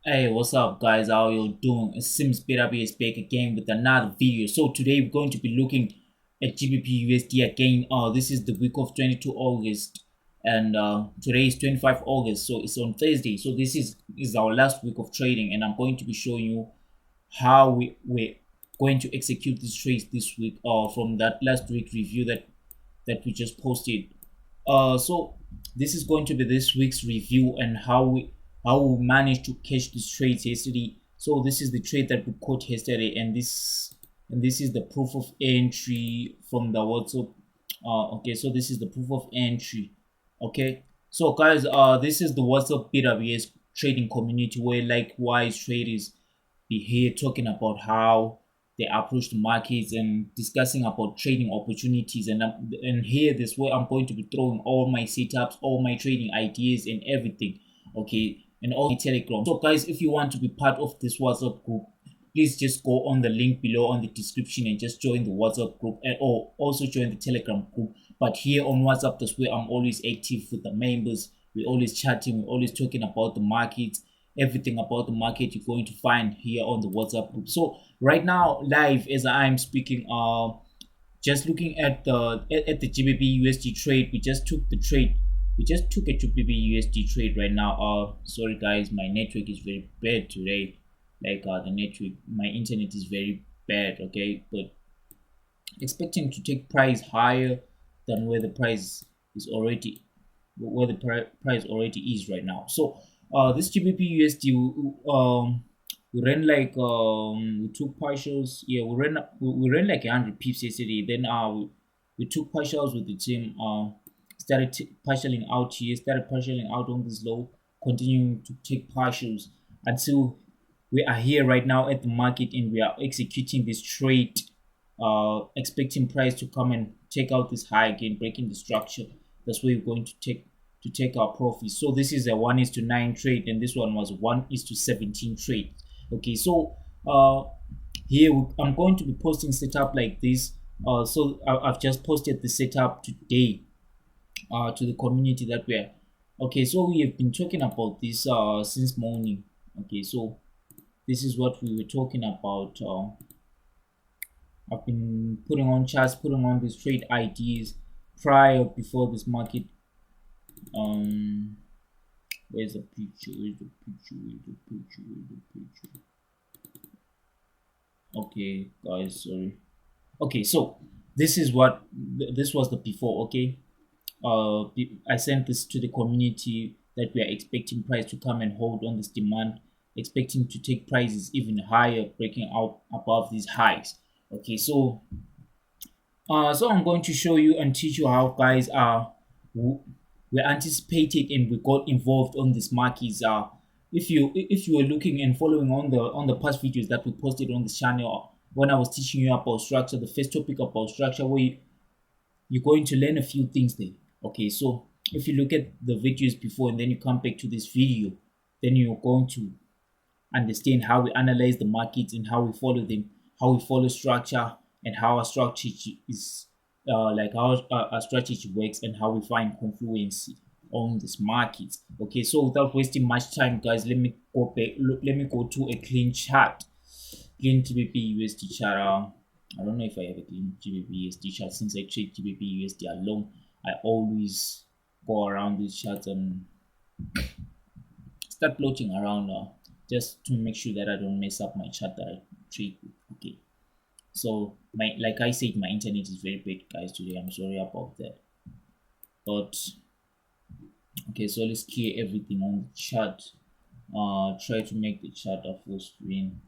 Hey, what's up, guys? How you doing? It's Simz BWS back again with another video. So today we're going to be looking at GBPUSD again. This is the week of 22 August, and today is 25 August, so it's on Thursday. So this is our last week of trading, and I'm going to be showing you how we're going to execute these trades this week. From that last week review that we just posted. So this is going to be this week's review and how we managed to catch these trades yesterday. So this is the trade that we caught yesterday, and this is the proof of entry from the WhatsApp. Okay, so this is the proof of entry. Okay, so guys, this is the WhatsApp BWS trading community where likewise traders be here talking about how they approach the markets and discussing about trading opportunities, and here this where I'm going to be throwing all my setups, all my trading ideas and everything. Okay, and all the Telegram. So guys, if you want to be part of this WhatsApp group, please just go on the link below on the description and just join the WhatsApp group, and or also join the Telegram group. But here on WhatsApp, that's where I'm always active with the members. We're always chatting, we're always talking about the markets. Everything about the market you're going to find here on the WhatsApp group. So right now, live as I'm speaking, just looking at the GBPUSD trade, we just took the trade. We just took a GBPUSD trade right now. Sorry guys, my network is very bad today. The network, my internet is very bad. Okay, but expecting to take price higher than where the price is already, where the price already is right now. So this GBPUSD, we ran we took partials. Yeah, we ran like 100 pips yesterday. Then we took partials with the team. Started partialing out here, started partialing out on this low, continuing to take partials until we are here right now at the market, and we are executing this trade, expecting price to come and take out this high again, breaking the structure. That's where we're going to take our profits. So this is a 1:9 trade, and this one was 1:17 trade. Okay, so here I'm going to be posting setup like this. So I've just posted the setup today to the community that we're. Okay, so we have been talking about this since morning. Okay, so this is what we were talking about. I've been putting on charts, putting on these trade ideas before this market. Where's the picture? Where's the picture? Where's the picture? Where's the picture? Okay, guys, sorry. Okay, so this is what this was the before. Okay, I sent this to the community that we are expecting price to come and hold on this demand, expecting to take prices even higher, breaking out above these highs. Okay, so so I'm going to show you and teach you how guys we anticipated and we got involved on this markets. If you were looking and following on the past videos that we posted on this channel, when I was teaching you about structure, the first topic about structure, where you're going to learn a few things there. Okay, so if you look at the videos before and then you come back to this video, then you're going to understand how we analyze the markets and how we follow them, how we follow structure, and how our strategy is how our strategy works, and how we find confluence on this market. Okay, so without wasting much time, guys, let me go back. Let me go to a clean chart, clean GBPUSD chart. I don't know if I have a clean GBPUSD chart. Since I trade GBPUSD alone, I always go around these charts and start plotting around just to make sure that I don't mess up my chart that I trade with. Okay, so like I said, my internet is very bad, guys, today. I'm sorry about that. But okay, so let's clear everything on the chart. Try to make the chart a full screen.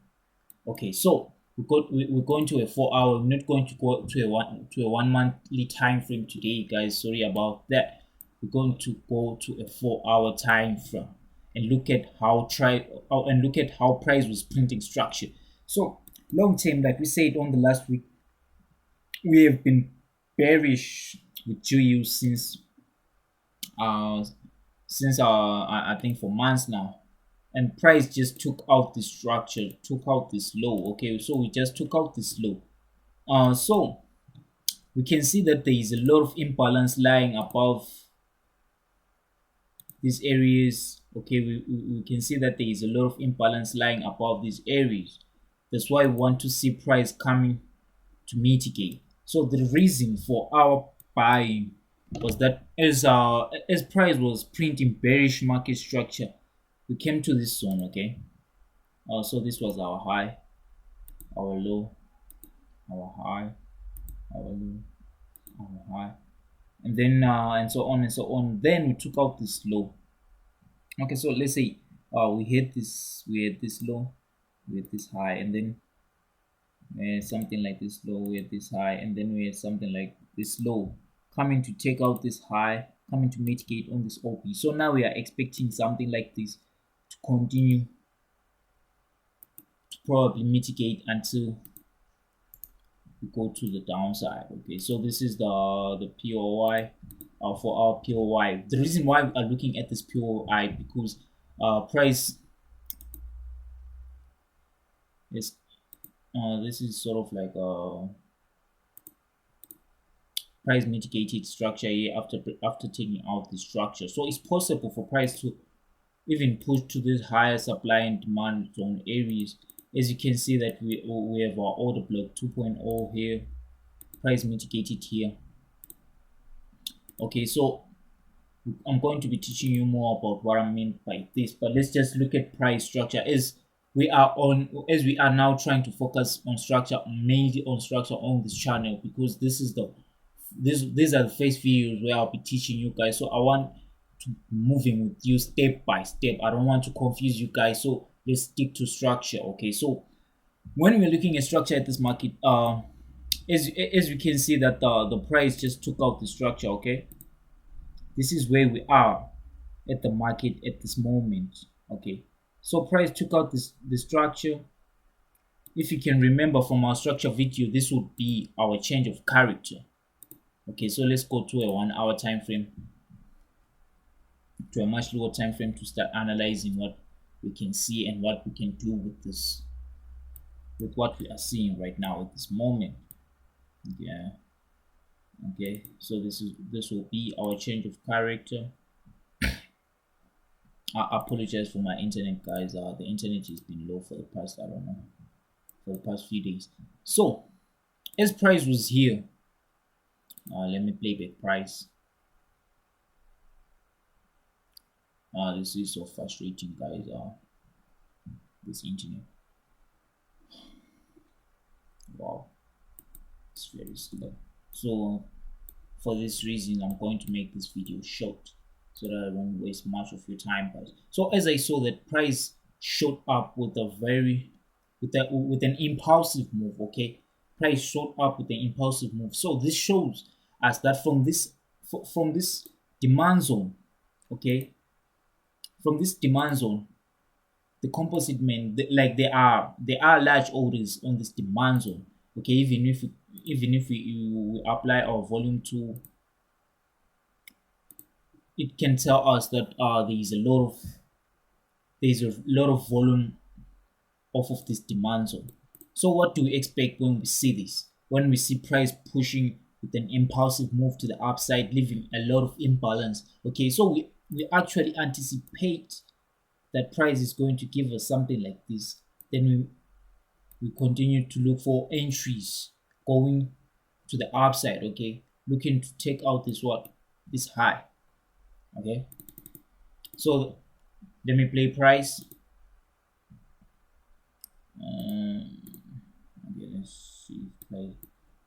Okay, so we're going to a 4 hour. We're not going to go to a 1 monthly time frame today, guys. Sorry about that. We're going to go to a 4 hour time frame and look at how price was printing structure. So long term, like we said on the last week, we have been bearish with GU since I think for months now. and price just took out the structure, took out this low. Okay, so we just took out this low. So we can see that there is a lot of imbalance lying above these areas. Okay, we can see that there is a lot of imbalance lying above these areas. That's why we want to see price coming to mitigate. So the reason for our buying was that as price was printing bearish market structure, we came to this zone. Okay, so this was our high, our low, our high, our low, our high, and then and so on and so on. Then we took out this low. Okay, so let's say we hit this low, we hit this high, and then something like this low, we hit this high, and then we had something like this low coming to take out this high, coming to mitigate on this OP. So now we are expecting something like this to continue to probably mitigate until we go to the downside. Okay, so this is the POI for our POI. The reason why we are looking at this POI because price is this is sort of like a price mitigated structure here after taking out the structure. So it's possible for price to even push to this higher supply and demand zone areas. As you can see that we have our order block 2.0 here, price mitigated here. Okay, so I'm going to be teaching you more about what I mean by this, but let's just look at price structure as we are now trying to focus on structure, mainly on structure on this channel, because these are the first videos where I'll be teaching you guys. So I want to moving with you step by step. I don't want to confuse you guys, so let's stick to structure. Okay, so when we're looking at structure at this market, as we can see that the price just took out the structure. Okay, this is where we are at the market at this moment. Okay, so price took out the structure. If you can remember from our structure video, this would be our change of character. Okay, so let's go to a 1 hour time frame, to a much lower time frame, to start analyzing what we can see and what we can do with this, with what we are seeing right now at this moment. Yeah, okay, so this will be our change of character. I apologize for my internet, guys. The internet has been low for the past, I don't know, for the past few days. So as price was here, let me play back price. This is so frustrating, guys. This internet, wow, it's very slow. So for this reason, I'm going to make this video short so that I won't waste much of your time, guys. So as I saw that price showed up with a with an impulsive move. Okay, price showed up with an impulsive move. So this shows us that from this demand zone, okay, from this demand zone, the composite men, like there are large orders on this demand zone. Okay, even if we apply our volume to, it can tell us that there is a lot of volume off of this demand zone. So what do we expect when we see this? When we see price pushing with an impulsive move to the upside, leaving a lot of imbalance. Okay, so we actually anticipate that price is going to give us something like this. Then we continue to look for entries going to the upside. Okay, looking to take out this high. Okay, so let me play price. Okay, let's see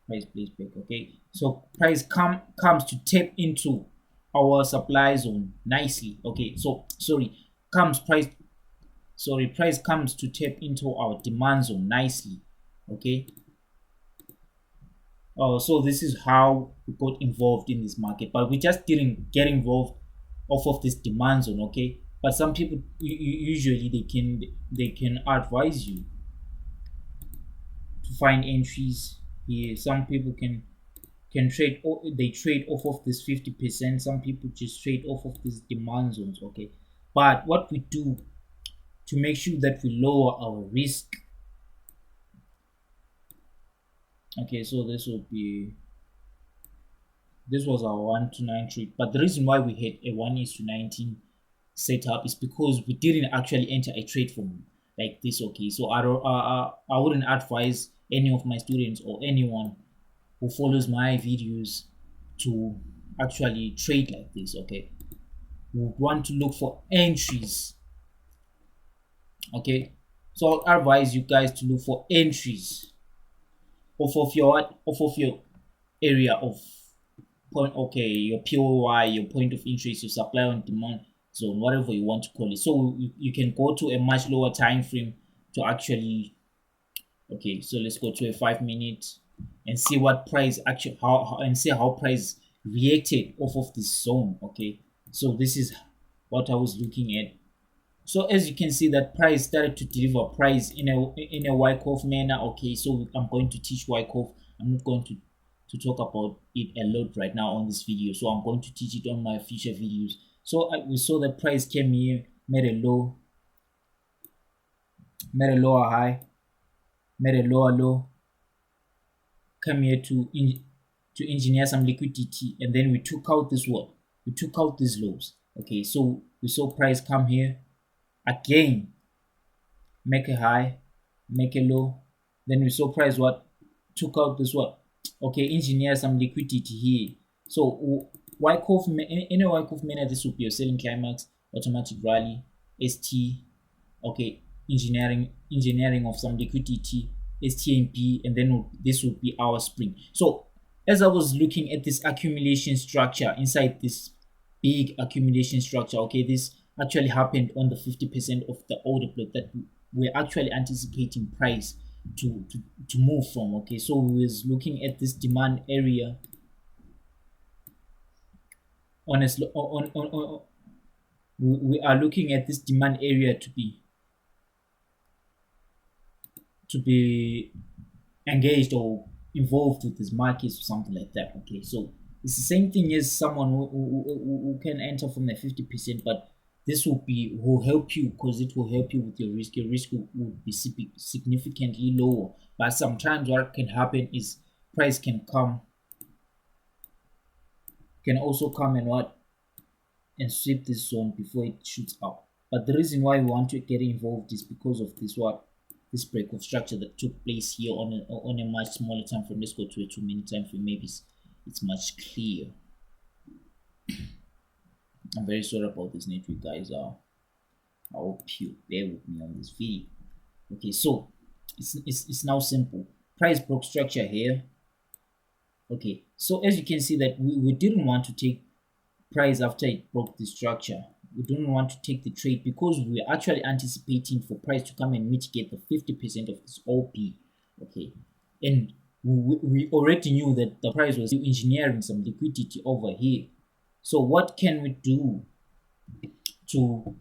price plays back. Okay, so price comes to tap into our supply zone nicely. Okay, so price comes to tap into our demand zone nicely. Okay, so this is how we got involved in this market, but we just didn't get involved off of this demand zone. Okay, but some people usually they can advise you to find entries here. Some people can trade, they trade off of this 50%. Some people just trade off of these demand zones. Okay, but what we do to make sure that we lower our risk. Okay, so this was our 1 to 9 trade, but the reason why we had a 1:19 setup is because we didn't actually enter a trade from like this. Okay, so I wouldn't advise any of my students or anyone who follows my videos to actually trade like this. Okay, we would want to look for entries. Okay, so I advise you guys to look for entries off of your area of point. Okay, your POI, your point of interest, your supply and demand zone, whatever you want to call it. So you can go to a much lower time frame to actually. Okay, so let's go to a 5 minute and see what price actually and see how price reacted off of this zone. Okay, so this is what I was looking at. So as you can see, that price started to deliver price in a Wyckoff manner. Okay, so I'm going to teach Wyckoff. I'm not going to talk about it a lot right now on this video, so I'm going to teach it on my future videos. So we saw the price came here, made a low, made a lower high, made a lower low, come here to engineer some liquidity, and then we took out this what? We took out these lows. Okay, so we saw price come here again, make a high, make a low, then we saw price what? Took out this what? Okay, engineer some liquidity here. So Wyckoff in a Wyckoff manner, this would be a selling climax, automatic rally, ST, okay, engineering of some liquidity, STMP, and then this would be our spring. So as I was looking at this accumulation structure inside this big accumulation structure, okay, this actually happened on the 50% of the order block that we're actually anticipating price to move from. Okay, so we was looking at this demand area. Honestly, we are looking at this demand area to be engaged or involved with these markets or something like that. Okay, so it's the same thing as someone who can enter from the 50%, but this will help you because it will help you with your risk. Your risk will be significantly lower. But sometimes what can happen is price can also come and sweep this zone before it shoots up. But the reason why we want to get involved is because of this break of structure that took place here on a much smaller time frame. Let's go to a 2 minute time frame. Maybe it's much clearer. I'm very sorry about this network, guys. I hope you bear with me on this video. Okay, so it's now simple. Price broke structure here. Okay, so as you can see that we didn't want to take price after it broke the structure. We don't want to take the trade because we're actually anticipating for price to come and mitigate the 50% of this OP. Okay, and we already knew that the price was engineering some liquidity over here. So what can we do to?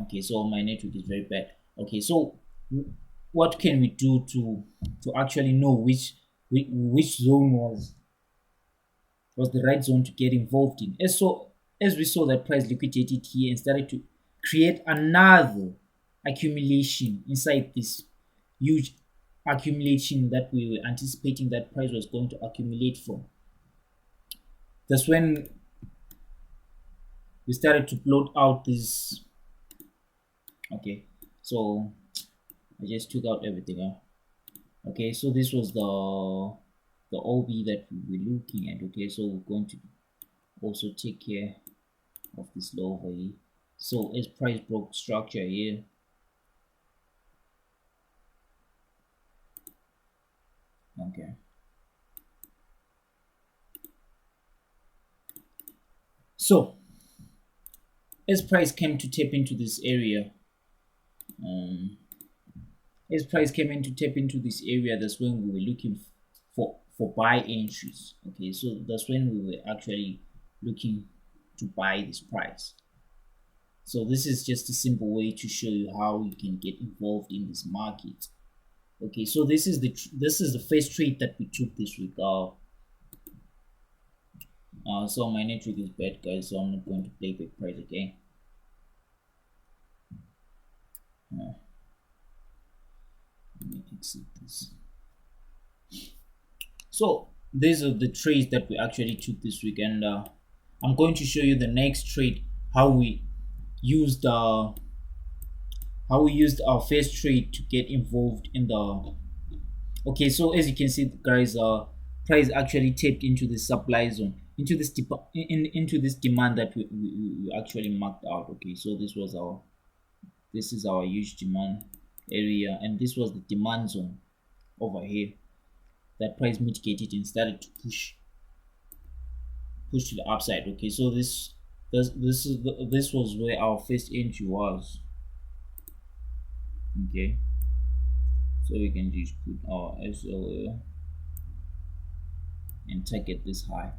Okay, so my network is very bad. Okay, so what can we do to actually know which zone was the right zone to get involved in? As we saw that price liquidated here and started to create another accumulation inside this huge accumulation that we were anticipating that price was going to accumulate from. That's when we started to plot out this. Okay, so I just took out everything. Okay, so this was the OB that we were looking at. Okay, so we're going to also take care of this low over here. So as price broke structure here, okay, so as price came to tap into this area, that's when we were looking for buy entries. Okay, so that's when we were actually looking to buy this price. So this is just a simple way to show you how you can get involved in this market. Okay, so this is the first trade that we took this week. So my network is bad, guys, so I'm not going to play back price again. Uh, let me exit this. So these are the trades that we actually took this week, and I'm going to show you the next trade, how we used our first trade to get involved in the. Okay, so as you can see, guys, price actually tapped into the supply zone, into this into this demand that we actually marked out. Okay, so this is our huge demand area, and this was the demand zone over here that price mitigated and started to push to the upside. Okay, so this was where our first entry was. Okay, so we can just put our SLL and target this high.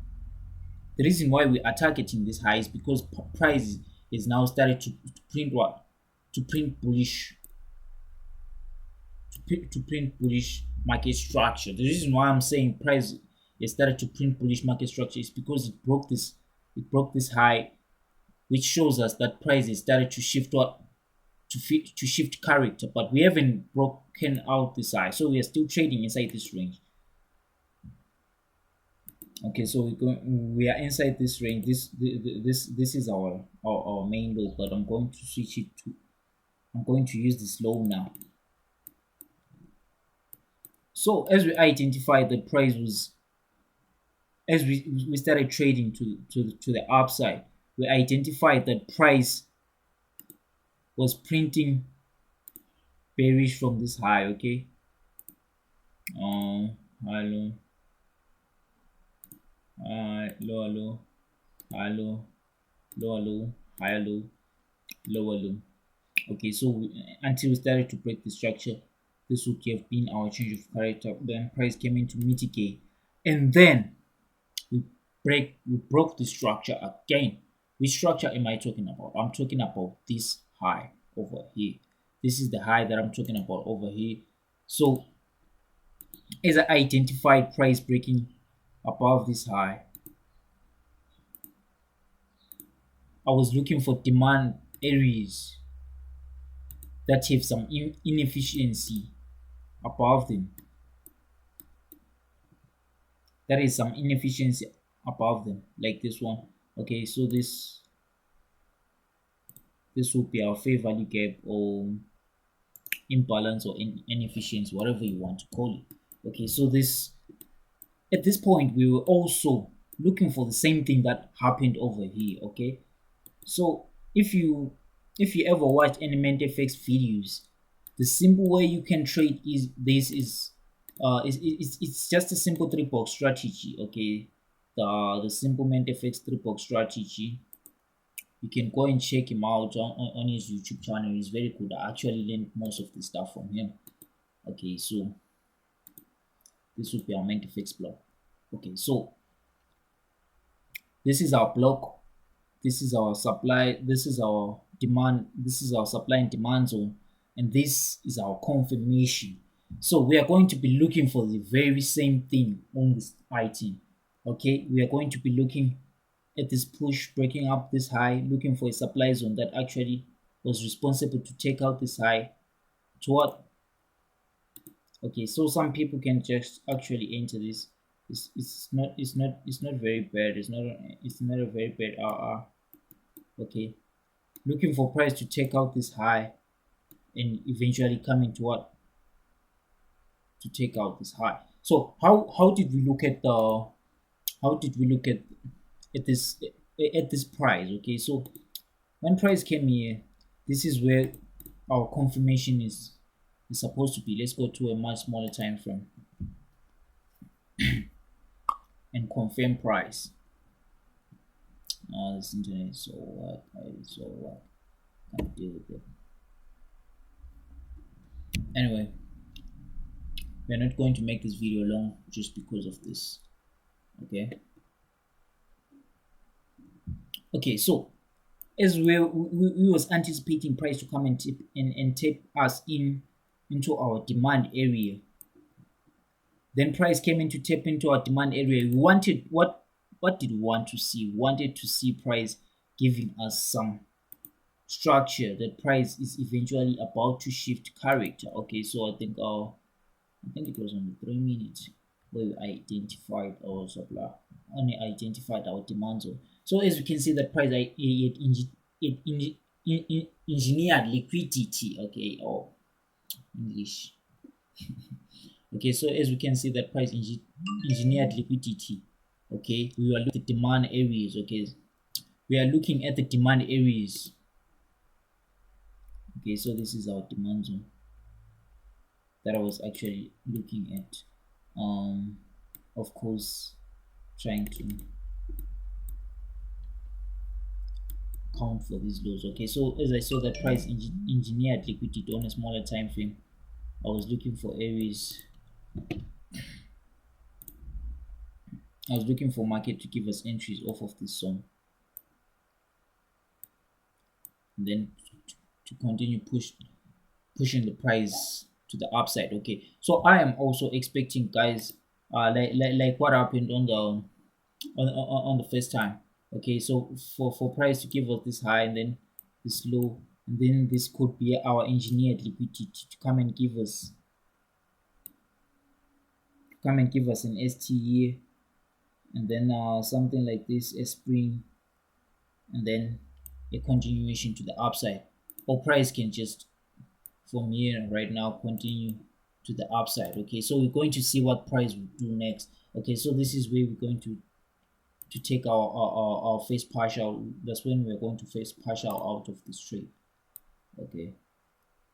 The reason why we are targeting this high is because price is now started to print what? To print bullish, to print bullish market structure. The reason why I'm saying price is started to print bullish market structure is because it broke this high, which shows us that price is started to shift what? To shift character, but we haven't broken out this high, so we are still trading inside this range. Okay, so we are inside this range. This is our main low, but I'm going to switch it to, I'm going to use this low now. So as we identified, the price was, as we started trading to the upside, we identified that price was printing bearish from this high. Okay, high low, lower low, high low, lower low, higher low, lower low. Okay, so until we started to break the structure, this would have been our change of character. Then price came in to mitigate, and then we broke the structure again. Which structure am I talking about? I'm talking about this high over here. This is the high that I'm talking about over here. So as I identified price breaking above this high, I was looking for demand areas that have some inefficiency above them. There is some inefficiency above them, like this one. Okay, so this will be our fair value gap or imbalance or inefficiency, whatever you want to call it. Okay, so this, at this point we were also looking for the same thing that happened over here. Okay, so if you ever watch any MentorFX videos, the simple way you can trade is this is it's just a simple three box strategy. Okay, the simple MentorFX three box strategy, you can go and check him out on his YouTube channel. He's very good. I actually learned most of the stuff from him. Okay, so this would be our MentorFX block. Okay, so this is our block, this is our supply, this is our demand, this is our supply and demand zone, and this is our confirmation. So we are going to be looking for the very same thing on this item. Okay, we are going to be looking at this push breaking up this high, looking for a supply zone that actually was responsible to take out this high to what? Okay, so some people can just actually enter this. It's not very bad. It's not a very bad RR. Okay, looking for price to take out this high and eventually coming to what? To take out this high. So how did we look at the, how did we look at this price? Okay, so when price came here, this is where our confirmation is supposed to be. Let's go to a much smaller time frame and confirm price. This internet is so what? So what? Can't deal with it. Anyway, we're not going to make this video long just because of this. Okay, so as we was anticipating price to come and tap us into our demand area, then price came in to tap into our demand area. We wanted, what did we want to see? We wanted to see price giving us some structure, the price is eventually about to shift character. Okay, so I think it was on the 3 minutes where we identified our supply, only identified our demand zone. So as you can see, the price it engineered liquidity. Okay, or English. Okay, so as we can see, the price engineered liquidity. Okay, we are looking at the demand areas. Okay, we are looking at the demand areas. Okay, so this is our demand zone that I was actually looking at. Of course, trying to count for these lows. Okay, so as I saw the price engineered liquidity on a smaller time frame, I was looking for areas. I was looking for market to give us entries off of this zone, and then to continue pushing the price to the upside. Okay, so I am also expecting, guys, like what happened on the first time. Okay, so for price to give us this high and then this low, and then this could be our engineered liquidity to come and give us an ST, and then something like this, a spring, and then a continuation to the upside. Or price can just from here right now continue to the upside. Okay, so we're going to see what price will do next. Okay, so this is where we're going to take our face partial. That's when we're going to face partial out of this trade. Okay,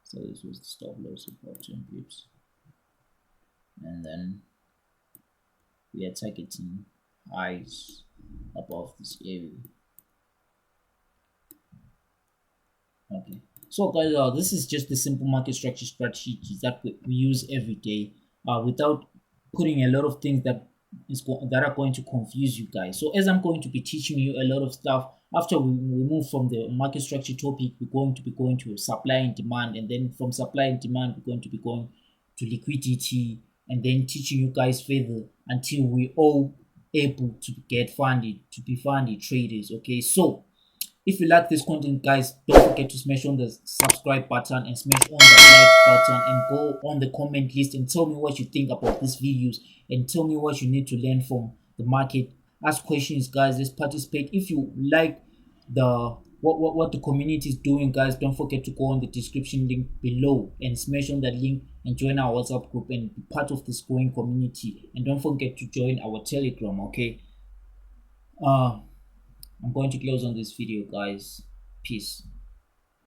so this was the stop loss about 10 pips, and then we are targeting highs above this area. Okay, so guys, this is just the simple market structure strategies that we use every day, without putting a lot of things that are going to confuse you guys. So as I'm going to be teaching you a lot of stuff, after we move from the market structure topic, we're going to be going to supply and demand, and then from supply and demand, we're going to be going to liquidity, and then teaching you guys further until we all able to get funded, to be funded traders. Okay, so if you like this content, guys, don't forget to smash on the subscribe button and smash on the like button, and go on the comment list and tell me what you think about these videos, and tell me what you need to learn from the market. Ask questions, guys. Let's participate. If you like the what the community is doing, guys, don't forget to go on the description link below and smash on that link and join our WhatsApp group and be part of this growing community. And don't forget to join our Telegram. Okay. I'm going to close on this video, guys. Peace.